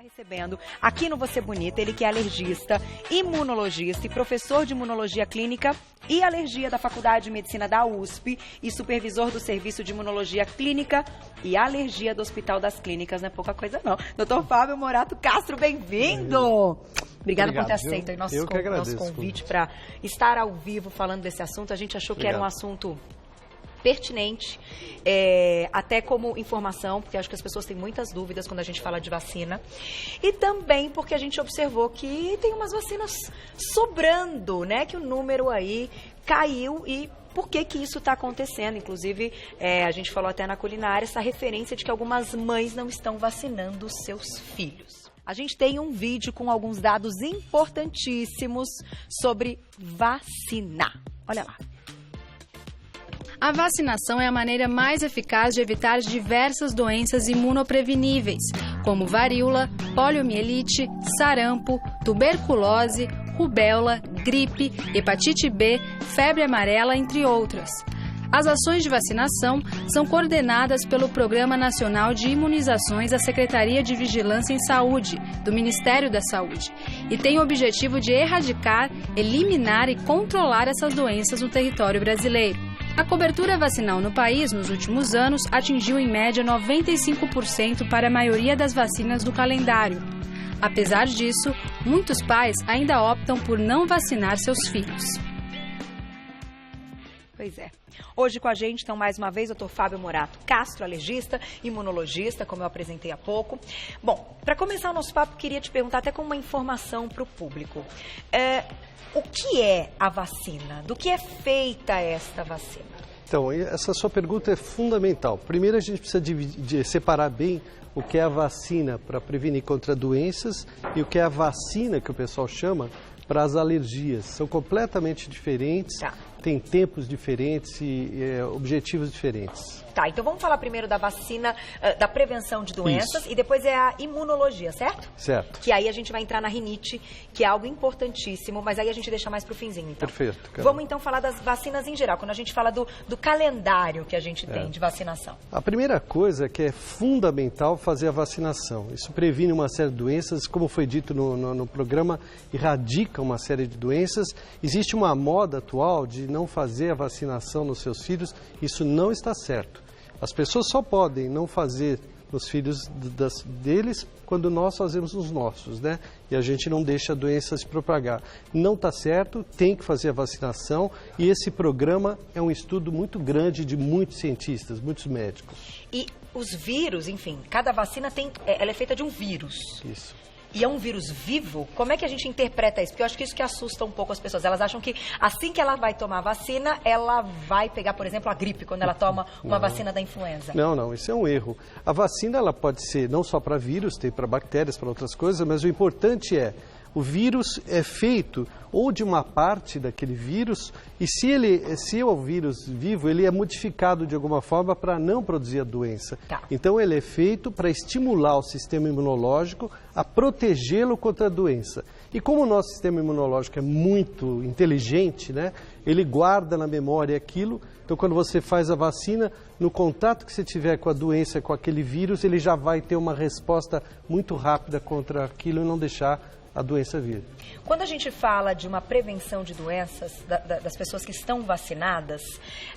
Recebendo aqui no Você Bonita, ele que é alergista, imunologista e professor de imunologia clínica e alergia da Faculdade de Medicina da USP e supervisor do Serviço de Imunologia Clínica e Alergia do Hospital das Clínicas. Não é pouca coisa não. Dr. Fábio Morato Castro, bem-vindo! Obrigado por ter aceito nosso convite para estar ao vivo falando desse assunto. A gente achou que era um assunto pertinente, até como informação, porque acho que as pessoas têm muitas dúvidas quando a gente fala de vacina, e também porque a gente observou que tem umas vacinas sobrando, né, que o número aí caiu e por que que isso está acontecendo? Inclusive, a gente falou até na culinária, essa referência de que algumas mães não estão vacinando os seus filhos. A gente tem um vídeo com alguns dados importantíssimos sobre vacinar. Olha lá. A vacinação é a maneira mais eficaz de evitar diversas doenças imunopreveníveis, como varíola, poliomielite, sarampo, tuberculose, rubéola, gripe, hepatite B, febre amarela, entre outras. As ações de vacinação são coordenadas pelo Programa Nacional de Imunizações da Secretaria de Vigilância em Saúde, do Ministério da Saúde, e tem o objetivo de erradicar, eliminar e controlar essas doenças no território brasileiro. A cobertura vacinal no país, nos últimos anos, atingiu em média 95% para a maioria das vacinas do calendário. Apesar disso, muitos pais ainda optam por não vacinar seus filhos. Pois é. Hoje com a gente, então, mais uma vez, o Dr. Fábio Morato Castro, alergista, imunologista, como eu apresentei há pouco. Bom, para começar o nosso papo, queria te perguntar até como uma informação para o público. O que é a vacina? Do que é feita esta vacina? Então, essa sua pergunta é fundamental. Primeiro, a gente precisa de separar bem o que é a vacina para prevenir contra doenças e o que é a vacina, que o pessoal chama, para as alergias. São completamente diferentes, têm tempos diferentes e objetivos diferentes. Tá, então vamos falar primeiro da vacina, da prevenção de doenças. Isso. E depois é a imunologia, certo? Certo. Que aí a gente vai entrar na rinite, que é algo importantíssimo, mas aí a gente deixa mais pro finzinho, então. Perfeito. Cara. Vamos então falar das vacinas em geral, quando a gente fala do calendário que a gente tem de vacinação. A primeira coisa é que é fundamental fazer a vacinação. Isso previne uma série de doenças, como foi dito no programa, erradica uma série de doenças. Existe uma moda atual de não fazer a vacinação nos seus filhos, isso não está certo. As pessoas só podem não fazer nos filhos deles quando nós fazemos nos nossos, né? E a gente não deixa a doença se propagar. Não está certo, tem que fazer a vacinação e esse programa é um estudo muito grande de muitos cientistas, muitos médicos. E os vírus, enfim, cada vacina ela é feita de um vírus. Isso. E é um vírus vivo? Como é que a gente interpreta isso? Porque eu acho que isso que assusta um pouco as pessoas. Elas acham que assim que ela vai tomar a vacina, ela vai pegar, por exemplo, a gripe, quando ela toma uma vacina da influenza. Não, isso é um erro. A vacina ela pode ser não só para vírus, tem para bactérias, para outras coisas, mas o importante é o vírus é feito ou de uma parte daquele vírus e se é o vírus vivo, ele é modificado de alguma forma para não produzir a doença. Tá. Então ele é feito para estimular o sistema imunológico a protegê-lo contra a doença. E como o nosso sistema imunológico é muito inteligente, né, ele guarda na memória aquilo. Então quando você faz a vacina, no contato que você tiver com a doença, com aquele vírus, ele já vai ter uma resposta muito rápida contra aquilo e não deixar a doença vir. Quando a gente fala de uma prevenção de doenças, das pessoas que estão vacinadas,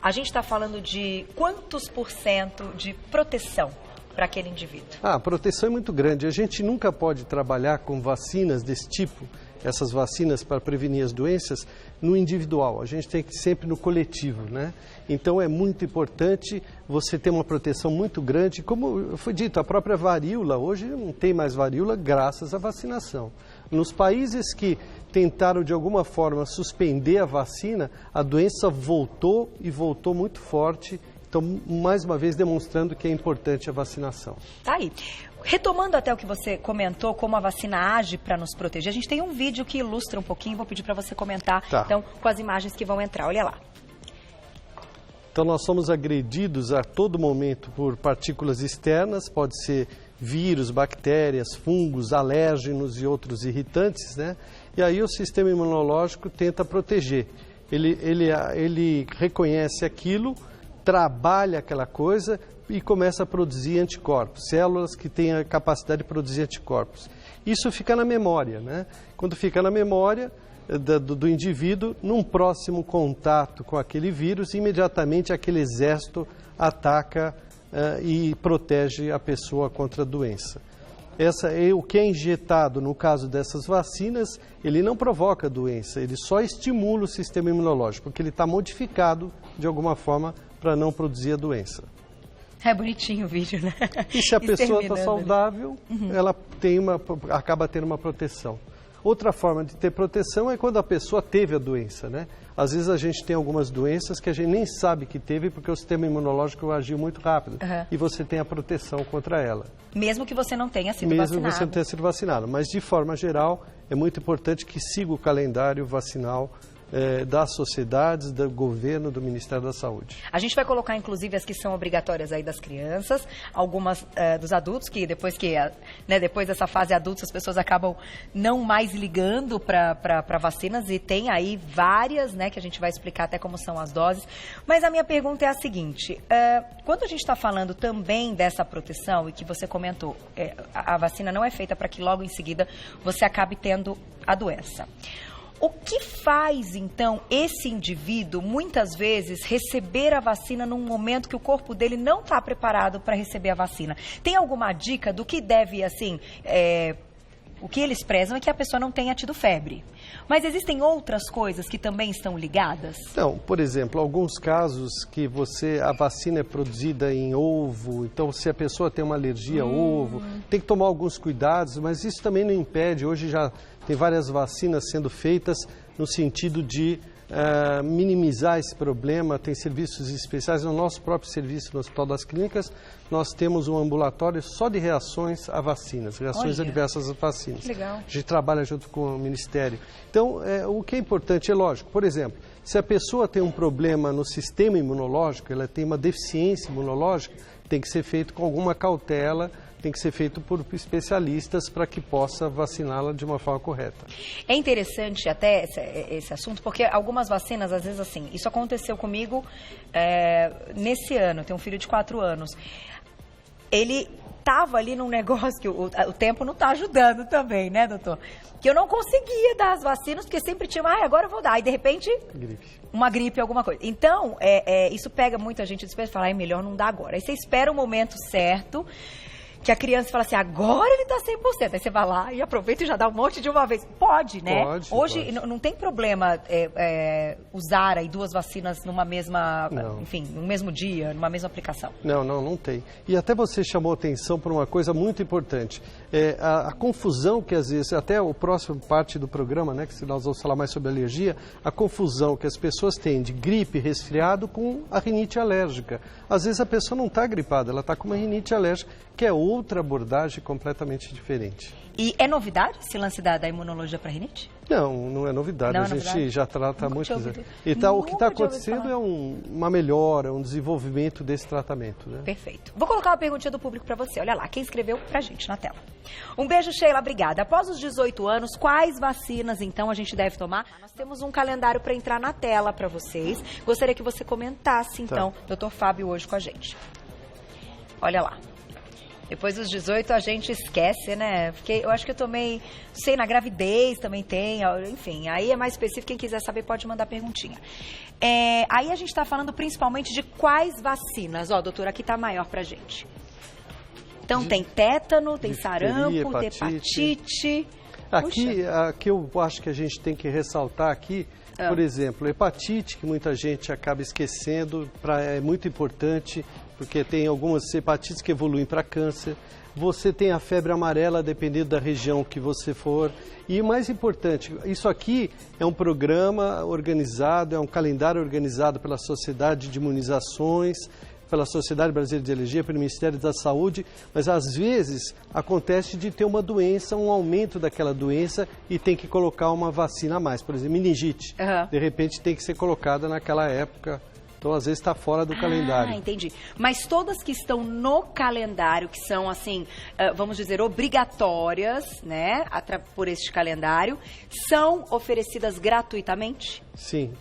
a gente está falando de quantos % de proteção para aquele indivíduo? A proteção é muito grande. A gente nunca pode trabalhar com vacinas desse tipo, essas vacinas para prevenir as doenças, no individual. A gente tem que ir sempre no coletivo, né? Então é muito importante você ter uma proteção muito grande. Como foi dito, a própria varíola, hoje não tem mais varíola graças à vacinação. Nos países que tentaram de alguma forma suspender a vacina, a doença voltou e voltou muito forte. Então, mais uma vez, demonstrando que é importante a vacinação. Tá aí. Retomando até o que você comentou, como a vacina age para nos proteger, a gente tem um vídeo que ilustra um pouquinho, vou pedir para você comentar, então, com as imagens que vão entrar. Olha lá. Então, nós somos agredidos a todo momento por partículas externas, pode ser vírus, bactérias, fungos, alérgenos e outros irritantes, né? E aí o sistema imunológico tenta proteger. Ele reconhece aquilo, trabalha aquela coisa e começa a produzir anticorpos, células que têm a capacidade de produzir anticorpos. Isso fica na memória, né? Quando fica na memória do indivíduo, num próximo contato com aquele vírus, imediatamente aquele exército ataca e protege a pessoa contra a doença. O que é injetado no caso dessas vacinas, ele não provoca doença, ele só estimula o sistema imunológico, porque ele está modificado de alguma forma para não produzir a doença. É bonitinho o vídeo, né? E se a pessoa está saudável, ela acaba tendo uma proteção. Outra forma de ter proteção é quando a pessoa teve a doença, né? Às vezes a gente tem algumas doenças que a gente nem sabe que teve porque o sistema imunológico agiu muito rápido. E você tem a proteção contra ela. Mesmo que você não tenha sido vacinado. Mesmo que você não tenha sido vacinado. Mas, de forma geral, é muito importante que siga o calendário vacinal das sociedades, do governo, do Ministério da Saúde. A gente vai colocar, inclusive, as que são obrigatórias aí das crianças, algumas dos adultos, que depois dessa fase adulta, as pessoas acabam não mais ligando para vacinas, e tem aí várias, né, que a gente vai explicar até como são as doses. Mas a minha pergunta é a seguinte, quando a gente está falando também dessa proteção, e que você comentou, a vacina não é feita para que logo em seguida você acabe tendo a doença. O que faz, então, esse indivíduo, muitas vezes, receber a vacina num momento que o corpo dele não está preparado para receber a vacina? Tem alguma dica do que deve, assim, o que eles prezam é que a pessoa não tenha tido febre. Mas existem outras coisas que também estão ligadas? Então, por exemplo, alguns casos que a vacina é produzida em ovo, então se a pessoa tem uma alergia ao ovo, tem que tomar alguns cuidados, mas isso também não impede. Hoje já tem várias vacinas sendo feitas no sentido de minimizar esse problema. Tem serviços especiais. No nosso próprio serviço no Hospital das Clínicas, nós temos um ambulatório só de reações a vacinas, reações adversas às vacinas. Legal. A gente trabalha junto com o Ministério. Então, o que é importante é lógico. Por exemplo, se a pessoa tem um problema no sistema imunológico, ela tem uma deficiência imunológica, tem que ser feito com alguma cautela, tem que ser feito por especialistas para que possa vaciná-la de uma forma correta. É interessante até esse assunto, porque algumas vacinas, às vezes assim, isso aconteceu comigo nesse ano, eu tenho um filho de 4 anos. Ele estava ali num negócio que o tempo não está ajudando também, né, doutor? Que eu não conseguia dar as vacinas, porque sempre tinha, agora eu vou dar, e de repente, uma gripe, alguma coisa. Então, isso pega muita gente de e fala, é melhor não dar agora. Aí você espera o momento certo, que a criança fala assim, agora ele está 100%. Aí você vai lá e aproveita e já dá um monte de uma vez. Pode, né? Hoje pode. Não tem problema usar aí 2 vacinas numa mesma, enfim, no mesmo dia, numa mesma aplicação. Não tem. E até você chamou atenção para uma coisa muito importante. A confusão que às vezes, até o próximo parte do programa, né, que nós vamos falar mais sobre alergia, a confusão que as pessoas têm de gripe, resfriado com a rinite alérgica. Às vezes a pessoa não está gripada, ela está com uma rinite alérgica, que é outra abordagem completamente diferente. E é novidade esse lance da imunologia para rinite? Não é novidade. A gente já trata há muito tempo. Então, o que está acontecendo é uma melhora, um desenvolvimento desse tratamento. Né? Perfeito. Vou colocar uma perguntinha do público para você. Olha lá, quem escreveu para a gente na tela. Um beijo, Sheila, obrigada. Após os 18 anos, quais vacinas, então, a gente deve tomar? Nós temos um calendário para entrar na tela para vocês. Gostaria que você comentasse, então, Dr. Fábio, hoje com a gente. Olha lá. Depois dos 18 a gente esquece, né? Porque eu acho que eu tomei, sei, na gravidez também tem, enfim. Aí é mais específico, quem quiser saber pode mandar perguntinha. Aí a gente está falando principalmente de quais vacinas. Ó, doutora, aqui tá maior pra gente. Então tem tétano, tem sarampo, tem hepatite. Aqui eu acho que a gente tem que ressaltar aqui, por exemplo, hepatite, que muita gente acaba esquecendo, é muito importante, porque tem algumas hepatites que evoluem para câncer. Você tem a febre amarela, dependendo da região que você for. E o mais importante, isso aqui é um programa organizado, é um calendário organizado pela Sociedade de Imunizações, pela Sociedade Brasileira de Alergia, pelo Ministério da Saúde, mas às vezes acontece de ter uma doença, um aumento daquela doença e tem que colocar uma vacina a mais. Por exemplo, meningite, de repente tem que ser colocada naquela época. Então, às vezes, está fora do calendário. Entendi. Mas todas que estão no calendário, que são, assim, vamos dizer, obrigatórias, né, por este calendário, são oferecidas gratuitamente? Sim.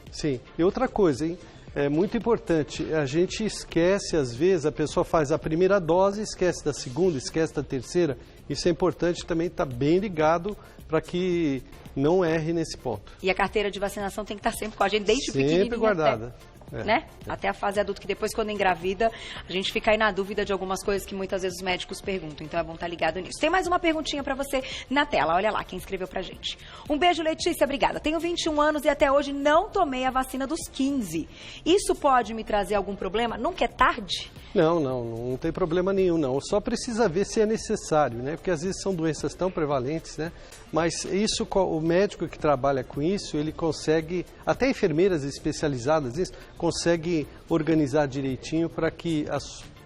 E outra coisa, hein? É muito importante. A gente esquece, às vezes, a pessoa faz a primeira dose, esquece da segunda, esquece da terceira. Isso é importante também estar bem ligado para que não erre nesse ponto. E a carteira de vacinação tem que estar sempre com a gente, desde pequenininha. Sempre guardada. Né? Até a fase adulta, que depois, quando engravida, a gente fica aí na dúvida de algumas coisas que muitas vezes os médicos perguntam. Então é bom estar ligado nisso. Tem mais uma perguntinha para você na tela. Olha lá quem escreveu pra gente. Um beijo, Letícia, obrigada. Tenho 21 anos e até hoje não tomei a vacina dos 15. Isso pode me trazer algum problema? Nunca é tarde? Não tem problema nenhum, não. Só precisa ver se é necessário, né? Porque às vezes são doenças tão prevalentes, né? Mas isso, o médico que trabalha com isso, ele consegue, até enfermeiras especializadas nisso, consegue organizar direitinho para que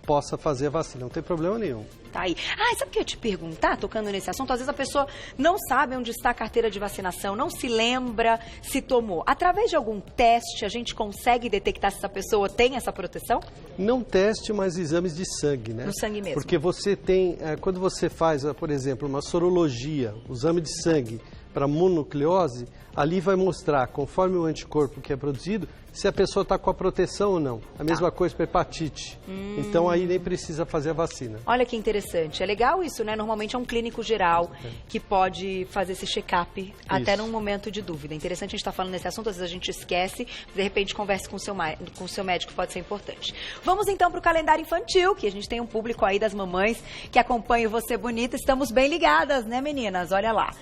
possa fazer a vacina. Não tem problema nenhum. Tá aí. Sabe o que eu ia te perguntar, tocando nesse assunto? Às vezes a pessoa não sabe onde está a carteira de vacinação, não se lembra se tomou. Através de algum teste, a gente consegue detectar se essa pessoa tem essa proteção? Não teste, mas exames de sangue, né? No sangue mesmo. Porque você tem, quando você faz, por exemplo, uma sorologia, o exame de sangue para mononucleose, ali vai mostrar, conforme o anticorpo que é produzido, se a pessoa está com a proteção ou não. A mesma coisa para hepatite. Então aí nem precisa fazer a vacina. Olha que interessante. É legal isso, né? Normalmente é um clínico geral que pode fazer esse check-up até num momento de dúvida. Interessante a gente estar falando nesse assunto, às vezes a gente esquece, de repente converse com o seu médico, pode ser importante. Vamos então para o calendário infantil, que a gente tem um público aí das mamães que acompanha o Você Bonita. Estamos bem ligadas, né, meninas? Olha lá.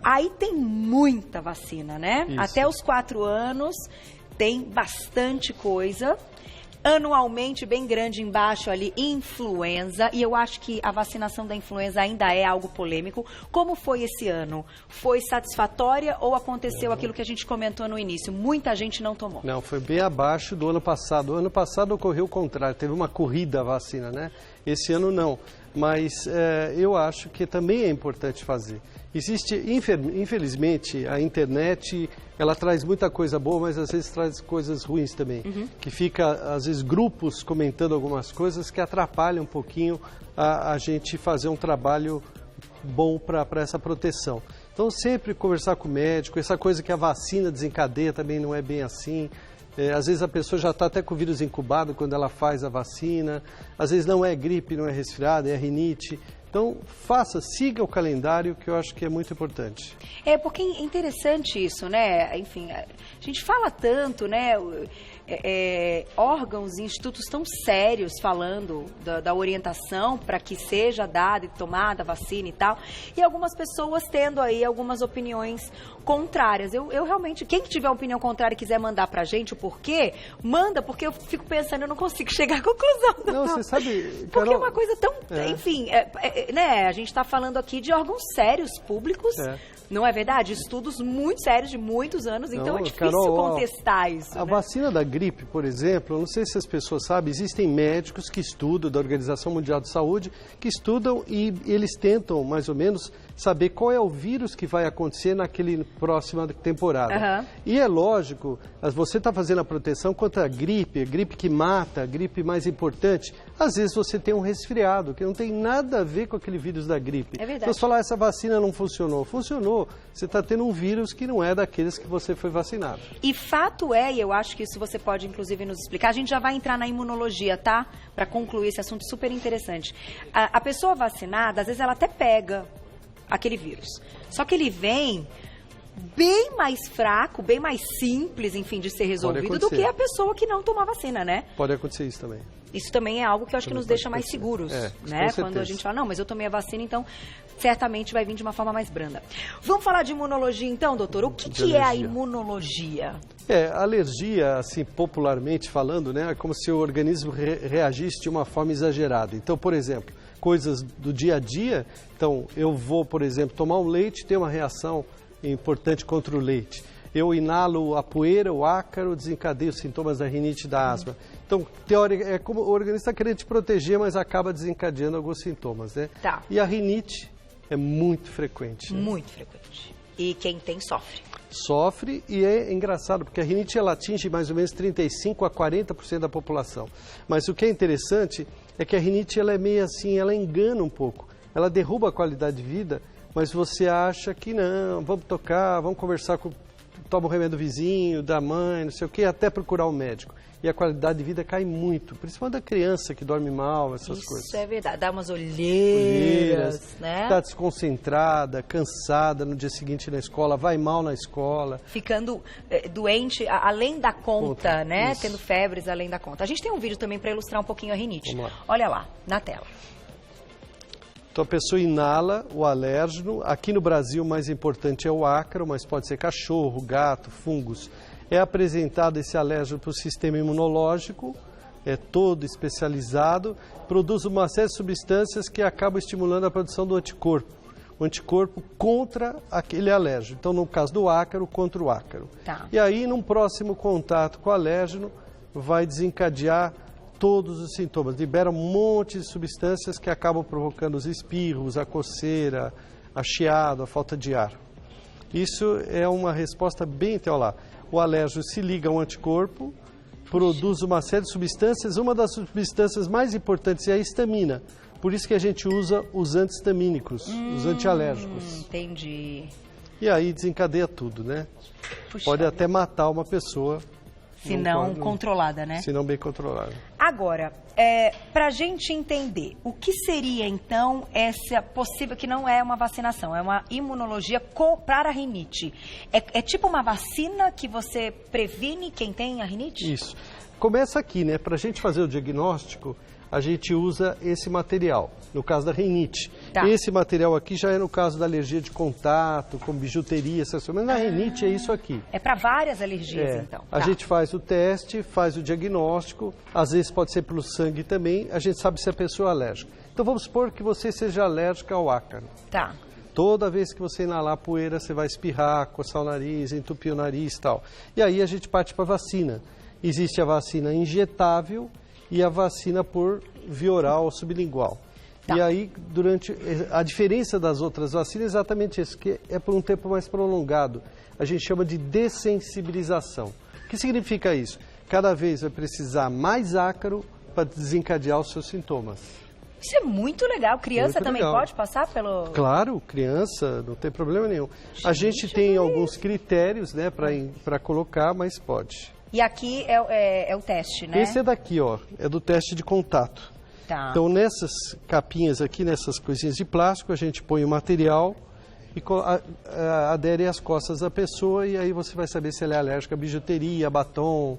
Aí tem muita vacina, né? Isso. Até os 4 anos tem bastante coisa. Anualmente, bem grande embaixo ali, influenza. E eu acho que a vacinação da influenza ainda é algo polêmico. Como foi esse ano? Foi satisfatória ou aconteceu aquilo que a gente comentou no início? Muita gente não tomou. Não, foi bem abaixo do ano passado. O ano passado ocorreu o contrário, teve uma corrida à vacina, né? Esse ano não. Mas eu acho que também é importante fazer. Existe, infelizmente, a internet, ela traz muita coisa boa, mas às vezes traz coisas ruins também. Que fica, às vezes, grupos comentando algumas coisas que atrapalham um pouquinho a gente fazer um trabalho bom para essa proteção. Então, sempre conversar com o médico, essa coisa que a vacina desencadeia também não é bem assim. Às vezes a pessoa já está até com o vírus incubado quando ela faz a vacina. Às vezes não é gripe, não é resfriado, é rinite. Então, siga o calendário, que eu acho que é muito importante. Porque é interessante isso, né? Enfim, a gente fala tanto, né? Órgãos e institutos tão sérios falando da orientação para que seja dada e tomada a vacina e tal, e algumas pessoas tendo aí algumas opiniões contrárias. Eu realmente, quem tiver opinião contrária e quiser mandar pra gente o porquê, manda, porque eu fico pensando, eu não consigo chegar à conclusão. Não, você sabe, Carol, porque é uma coisa tão, enfim, né, a gente está falando aqui de órgãos sérios, públicos, não é verdade? Estudos muito sérios de muitos anos, então é difícil contestar isso. A vacina da gripe, por exemplo, eu não sei se as pessoas sabem, existem médicos que estudam, da Organização Mundial de Saúde, que estudam e eles tentam, mais ou menos, saber qual é o vírus que vai acontecer naquele próxima temporada. E é lógico, você está fazendo a proteção contra a gripe que mata, a gripe mais importante. Às vezes você tem um resfriado, que não tem nada a ver com aquele vírus da gripe. É verdade. Então, você falar, essa vacina não funcionou. Funcionou. Você está tendo um vírus que não é daqueles que você foi vacinado. E fato e eu acho que isso você pode, inclusive, nos explicar. A gente já vai entrar na imunologia, tá? Para concluir esse assunto super interessante. A pessoa vacinada, às vezes, ela até pega aquele vírus. Só que ele vem bem mais fraco, bem mais simples, enfim, de ser resolvido do que a pessoa que não toma vacina, né? Pode acontecer isso também. Isso também é algo que eu acho que nos deixa mais seguros, né? Quando a gente fala, não, mas eu tomei a vacina, então certamente vai vir de uma forma mais branda. Vamos falar de imunologia então, doutor? O que é a imunologia? Alergia, assim, popularmente falando, né? É como se o organismo reagisse de uma forma exagerada. Então, por exemplo, coisas do dia a dia, então eu vou, por exemplo, tomar um leite, ter uma reação importante contra o leite. Eu inalo a poeira, o ácaro, desencadeio os sintomas da rinite e da asma. Então, é como o organismo está querendo te proteger, mas acaba desencadeando alguns sintomas, né? Tá. E a rinite é muito frequente. Né? Muito frequente. E quem tem sofre. Sofre e é engraçado, porque a rinite ela atinge mais ou menos 35% a 40% da população. Mas o que é interessante é que a rinite ela é meio assim, ela engana um pouco. Ela derruba a qualidade de vida, mas você acha que não, vamos tocar, vamos conversar com toma o remédio do vizinho, da mãe, não sei o quê, até procurar o médico. E a qualidade de vida cai muito, principalmente da criança que dorme mal, essas coisas. Isso é verdade, dá umas olheiras, né? Está desconcentrada, cansada no dia seguinte na escola, vai mal na escola. Ficando doente além da conta, né? Isso. Tendo febres além da conta. A gente tem um vídeo também para ilustrar um pouquinho a rinite. Vamos lá. Olha lá, na tela. Então a pessoa inala o alérgeno. Aqui no Brasil o mais importante é o ácaro, mas pode ser cachorro, gato, fungos. É apresentado esse alérgeno para o sistema imunológico, é todo especializado, produz uma série de substâncias que acabam estimulando a produção do anticorpo. O anticorpo contra aquele alérgeno. Então, no caso do ácaro, contra o ácaro. Tá. E aí, num próximo contato com o alérgeno, vai desencadear todos os sintomas. Libera um monte de substâncias que acabam provocando os espirros, a coceira, a chiado, a falta de ar. Isso é uma resposta bem... Então, olha lá, o alérgeno se liga ao anticorpo, produz uma série de substâncias. Uma das substâncias mais importantes é a histamina. Por isso que a gente usa os antihistamínicos, os antialérgicos. Entendi. E aí desencadeia tudo, né? Puxa, pode até matar uma pessoa. se não controlada, né? Se não bem controlada. Agora, para a gente entender, o que seria então essa possível, que não é uma vacinação, é uma imunologia para a rinite? É tipo uma vacina que você previne quem tem a rinite? Isso. Começa aqui, né? Para a gente fazer o diagnóstico, a gente usa esse material, no caso da rinite. Tá. Esse material aqui já é no caso da alergia de contato, com bijuteria, essas coisas. Mas na rinite é isso aqui. É para várias alergias, então. A gente faz o teste, faz o diagnóstico, às vezes pode ser pelo sangue também, a gente sabe se a pessoa é alérgica. Então vamos supor que você seja alérgica ao ácaro. Tá. Toda vez que você inalar poeira, você vai espirrar, coçar o nariz, entupir o nariz e tal. E aí a gente parte para a vacina. Existe a vacina injetável e a vacina por via oral ou sublingual. Tá. E aí, a diferença das outras vacinas é exatamente isso, que é por um tempo mais prolongado. A gente chama de dessensibilização. O que significa isso? Cada vez vai precisar mais ácaro para desencadear os seus sintomas. Isso é muito legal. Criança muito também legal. pode passar pelo... Claro, criança, não tem problema nenhum. A gente tem alguns critérios, né, para colocar, mas pode. E aqui é o teste, né? Esse é daqui, ó, é do teste de contato. Tá. Então, nessas capinhas aqui, nessas coisinhas de plástico, a gente põe o material e adere às costas da pessoa e aí você vai saber se ela é alérgica a bijuteria, batom,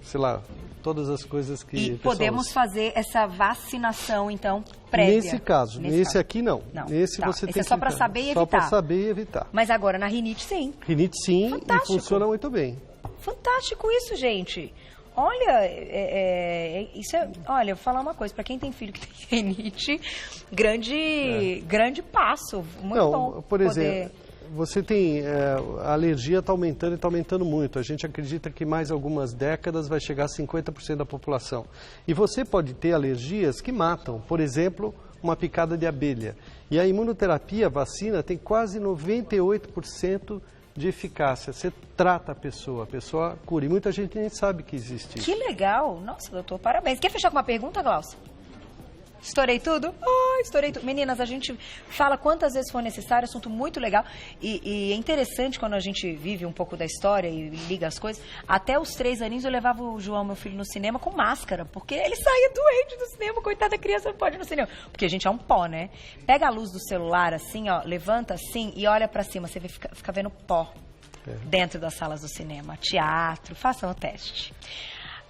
sei lá, todas as coisas que... E podemos fazer essa vacinação, então, prévia? Nesse caso. Nesse aqui, não. Nesse tá. você tem é só para saber e evitar. Só para saber e evitar. Mas agora, na rinite, sim. Rinite, sim, fantástico. E funciona muito bem. Fantástico isso, gente. Olha, isso é... Olha, eu vou falar uma coisa. Para quem tem filho que tem rinite, grande passo. Muito bom. Por exemplo, você tem... a alergia está aumentando e está aumentando muito. A gente acredita que mais algumas décadas vai chegar a 50% da população. E você pode ter alergias que matam. Por exemplo, uma picada de abelha. E a imunoterapia, a vacina, tem quase 98% de eficácia. Você trata a pessoa cura. E muita gente nem sabe que existe isso. Que legal. Nossa, doutor, parabéns. Quer fechar com uma pergunta, Glaucio? Estourei tudo? Estourei tudo. Meninas, a gente fala quantas vezes for necessário, assunto muito legal. E é interessante quando a gente vive um pouco da história e liga as coisas. Até os 3 aninhos eu levava o João, meu filho, no cinema com máscara, porque ele saía doente do cinema. Coitada da criança, não pode ir no cinema. Porque a gente é um pó, né? Pega a luz do celular assim, ó, levanta assim e olha pra cima. Você fica vendo pó dentro das salas do cinema. Teatro, façam o teste.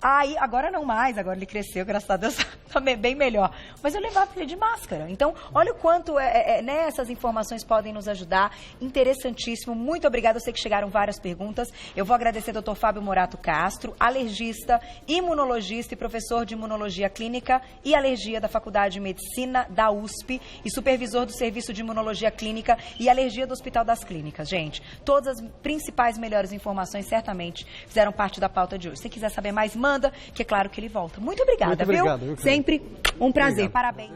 Aí, agora não mais, agora ele cresceu, graças a Deus, tá bem melhor. Mas eu levava ele de máscara. Então, olha o quanto né, essas informações podem nos ajudar. Interessantíssimo. Muito obrigada. Eu sei que chegaram várias perguntas. Eu vou agradecer ao Dr. Fábio Morato Castro, alergista, imunologista e professor de imunologia clínica e alergia da Faculdade de Medicina da USP e supervisor do Serviço de Imunologia Clínica e Alergia do Hospital das Clínicas. Gente, todas as principais melhores informações certamente fizeram parte da pauta de hoje. Se quiser saber mais, manda, que é claro que ele volta. Muito obrigada, Muito obrigado, viu? Sempre um prazer. Obrigado. Parabéns.